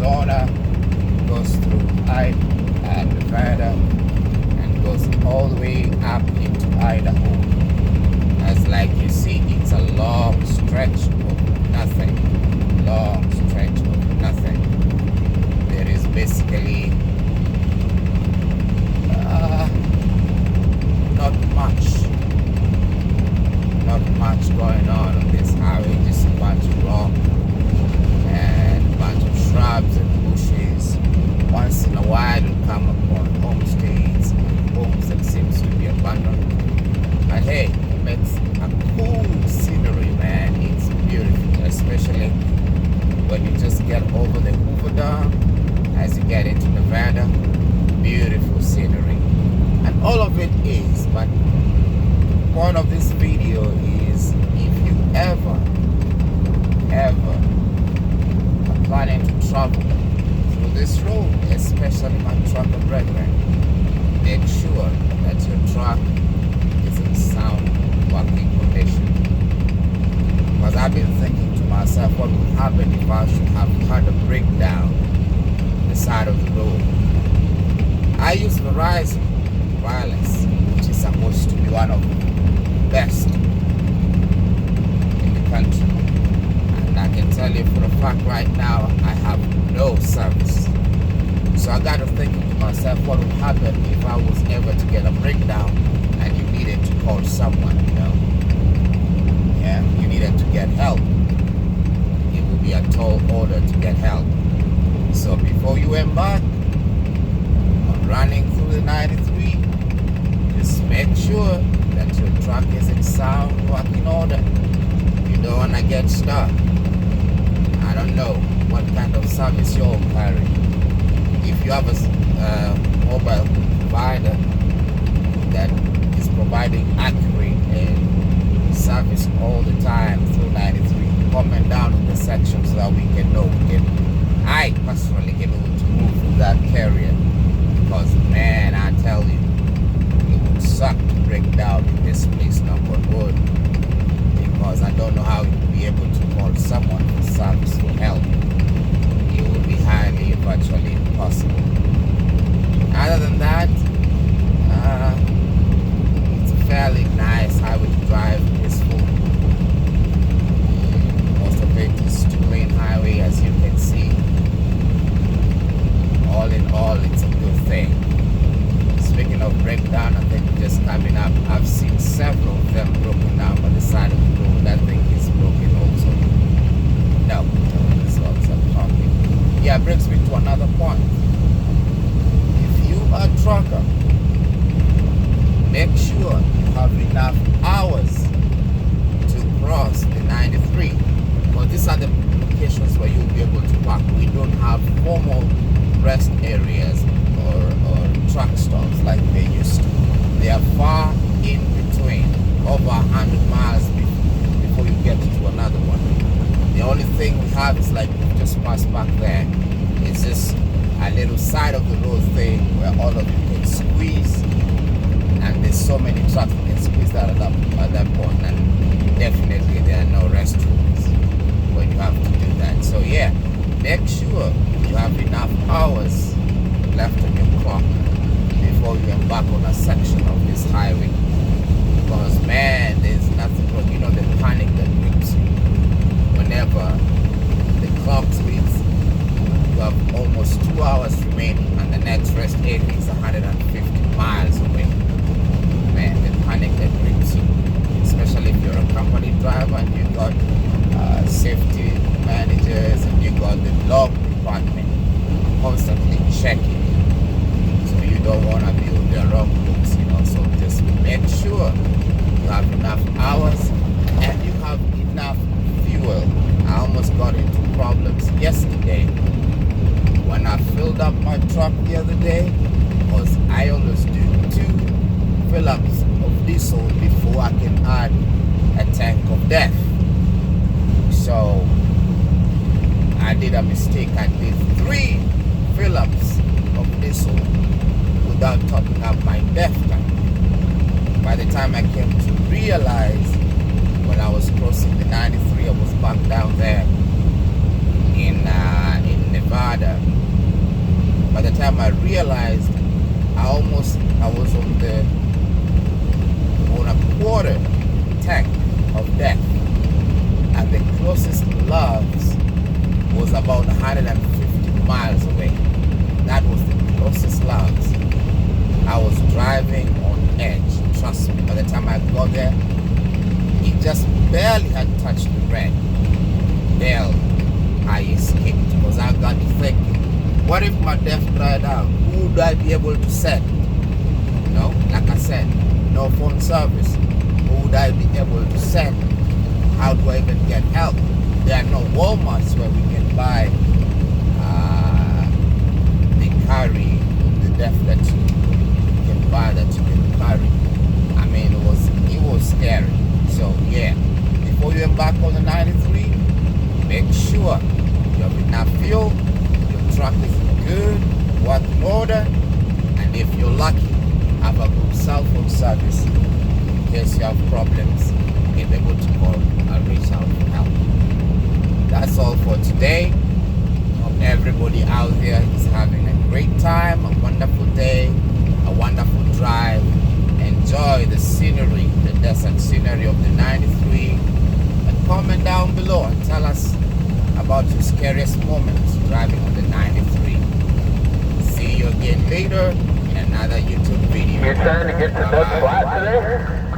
Arizona, goes through Nevada, and goes all the way up into Idaho. As like you see, it's a long stretch of nothing. Long stretch of nothing. There is basically not much going on this highway. Just a bunch of rock and a bunch of shrubs and bushes. Once in a while you'll come upon homestays, homes that seems to be abandoned. But hey, it makes a cool scenery, man. It's beautiful, especially when you just get over the Hoover Dam as you get into Nevada. Beautiful scenery. And all of it is, but the point of this video is if you ever are planning to travel through this road, especially my trucker brethren, make sure that your truck is in sound working condition. Because I've been thinking to myself, what would happen if I should have had a breakdown on the side of the road? I use Verizon Wireless, which is supposed to be one of the best in the country. And I can tell you for a fact right now, I have no service. So I got to think to myself, what would happen if I was ever to get a breakdown and you needed to call someone, you know? Yeah, you needed to get help. It would be a tall order to get help. So before you embark on running through the 93, just make sure that your truck is in sound working order. You don't want to get stuck. I don't know what kind of service you're carrying. If you have a mobile provider that is providing accurate service all the time through 93, comment down in the section so that we can know. I personally can able to move through that carrier, because man, I tell you, it would suck to break down in this place, knock on wood, because I don't know how you would be able to call someone for service for help. It would be highly, virtually impossible. Other than that, it's a fairly nice highway to drive, peaceful. Most of it is two-lane highway, as you can see. All in all, it's a good thing. Speaking of breakdown, I think just coming up, I've seen several of them broken down by the side of the road. That thing is broken also. No, this one's a talking. Yeah, brings me to another point. If you are a trucker, make sure you have enough hours to cross the 93. Well, these are the locations where you'll be able to park. We don't have formal rest areas or truck stops like they used to. They are far in between, over 100 miles before you get to another one. The only thing we have is like we just passed back there. It's just a little side of the road thing where all of you can squeeze, and there's so many trucks that can squeeze that at that point, and definitely there are no restrooms when you have to do that. So yeah, make sure you have enough hours left on your clock before you embark on a section of this highway, because man, there's nothing wrong. You know the panic that grips you whenever the clock reads you have almost 2 hours remaining and the next rest area is 150 miles away. Man, the panic that grips you, especially if you're a company driver and you got safety managers and you got the log department constantly checking you. So you don't want to be on the wrong books, you know. So just make sure you have enough hours and you have enough fuel. I almost got into problems yesterday when I filled up my truck the other day, because I always do 2 fill-ups of diesel before I can add a tank of death. So I did a mistake. I did 3 fill-ups of diesel without topping up my DEF tank. By the time I came to realize, when I was crossing the 93, I was back down there in Nevada, the time I realized, I was on a quarter tank of death, and the closest Loves was about 150 miles away. That was the closest Loves. I was driving on edge. Trust me. By the time I got there, it just barely had touched the red. Hell, I escaped because I got to thinking, what if my death dried out? Who would I be able to send? You know, like I said, no phone service. Who would I be able to send? How do I even get help? There are no Walmarts where we can buy the carry, the death that you can buy, that you can carry. I mean, it was scary. So yeah, before you embark on the 93, make sure you have enough fuel, your truck is good, working order, and if you're lucky, have a good cell phone service in case you have problems. Be able to call and reach out for help. That's all for today. Hope everybody out there is having a great time, a wonderful day, a wonderful drive. Enjoy the scenery, the desert scenery of the 93, and comment down below and tell us about your scariest moments driving on the 93. See you again later in another YouTube video. You're trying to get to that spot today?